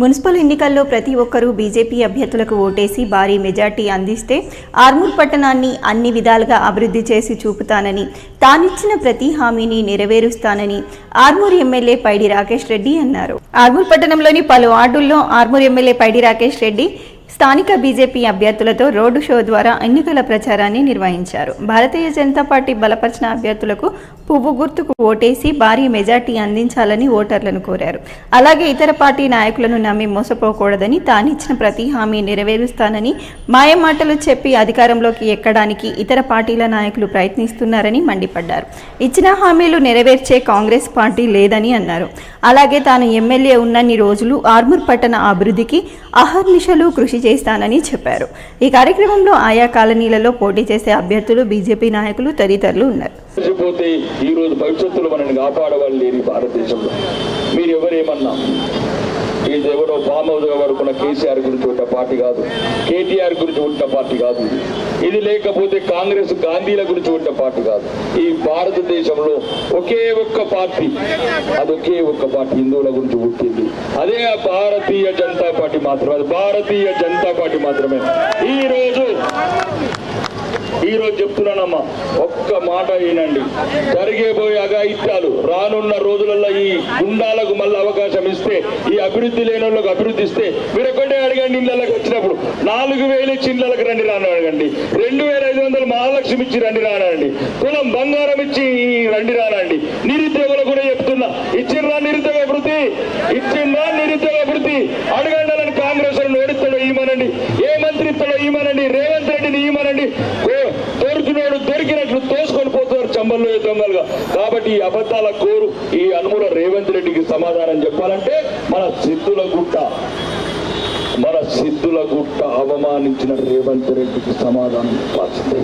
Municipal ఎన్నికల్లో ప్రతి ఒక్కరూ బీజేపీ అభ్యర్థులకు ఓటేసి భారీ మెజార్టీ అందిస్తే ఆర్మూర్ పట్టణాన్ని అన్ని విధాలుగా అభివృద్ధి చేసి చూపుతానని, తానిచ్చిన ప్రతి హామీని నెరవేరుస్తానని ఆర్మూర్ ఎమ్మెల్యే పైడి రాకేష్ రెడ్డి అన్నారు. ఆర్మూర్ పట్టణంలోని పలు వార్డుల్లో ఆర్మూర్ ఎమ్మెల్యే పైడి రాకేష్ రెడ్డి స్థానిక బీజేపీ అభ్యర్థులతో రోడ్డు షో ద్వారా ఎన్నికల ప్రచారాన్ని నిర్వహించారు. భారతీయ జనతా పార్టీ బలపరిచిన అభ్యర్థులకు పువ్వు గుర్తుకు ఓటేసి భారీ మెజార్టీ అందించాలని ఓటర్లను కోరారు. అలాగే ఇతర పార్టీ నాయకులను నమ్మి మోసపోకూడదని, తానిచ్చిన ప్రతి హామీ నెరవేరుస్తానని, మాయమాటలు చెప్పి అధికారంలోకి ఎక్కడానికి ఇతర పార్టీల నాయకులు ప్రయత్నిస్తున్నారని మండిపడ్డారు. ఇచ్చిన హామీలు నెరవేర్చే కాంగ్రెస్ పార్టీ లేదని అన్నారు. అలాగే తాను ఎమ్మెల్యే ఉన్నన్ని రోజులు ఆర్మూర్ పట్టణ అభివృద్ధికి అహర్నిశలు కృషి చేస్తానని చెప్పారు. ఈ కార్యక్రమంలో ఆయా కాలనీలలో పోటీ చేసే అభ్యర్థులు, బీజేపీ నాయకులు తదితరులు ఉన్నారు. ఈ రోజు భవిష్యత్తులో మనల్ని కాపాడవాళ్ళు లేని భారతదేశంలో మీరు ఎవరేమన్నా ఇది ఎవరో ఫామ్ హౌస్ గా పడుకున్న కేసీఆర్ గురించి ఉన్న పార్టీ కాదు, కేటీఆర్ గురించి ఉన్న పార్టీ కాదు, ఇది లేకపోతే కాంగ్రెస్ గాంధీల గురించి ఉన్న పార్టీ కాదు. ఈ భారతదేశంలో ఒకే ఒక్క పార్టీ, అది ఒకే ఒక్క పార్టీ హిందువుల గురించి పుట్టింది, అదే భారతీయ జనతా పార్టీ మాత్రమే. అది భారతీయ జనతా పార్టీ మాత్రమే. ఈ రోజు చెప్తున్నానమ్మా, ఒక్క మాట వినండి. జరిగేబోయే అఘాయిత్యాలు రానున్న రోజులలో ఈ గుండాలకు మళ్ళీ అవకాశం ఇస్తే, ఈ అభివృద్ధి లేని వాళ్ళకు అభివృద్ధి ఇస్తే, మీరు ఒకటే అడగండి. ఇళ్ళకి వచ్చినప్పుడు 4,000 ఇచ్చి ఇళ్ళకి రండి రాను అడగండి, 2,500 మహాలక్ష్మి ఇచ్చి రండి రానండి, కులం బంగారం ఇచ్చి రండి రానండి. నిరుద్యోగులు కూడా చెప్తున్నా, ఇచ్చిండ్రా నిరుద్యోగ అభివృద్ధి, ఇచ్చిండ్రా నిరుద్యోగ అభివృద్ధి అడగండి. అని కాంగ్రెస్ ఓడిస్తాడో ఇవ్వనండి, ఏ మంత్రి ఇస్తాడో ఇవ్వనండి, రేవంత్ రెడ్డిని ఇవ్వనండి. దొరికినోడు దొరికినట్లు తోసుకొని పోతున్నారు చంబల్లో దొంగలుగా. కాబట్టి ఈ అబద్ధాల కోరు ఈ అనుమూల రేవంత్ రెడ్డికి సమాధానం చెప్పాలంటే మన సిద్ధుల గుట్ట అవమానించిన రేవంత్ రెడ్డికి సమాధానం చెప్పాల్సిందే.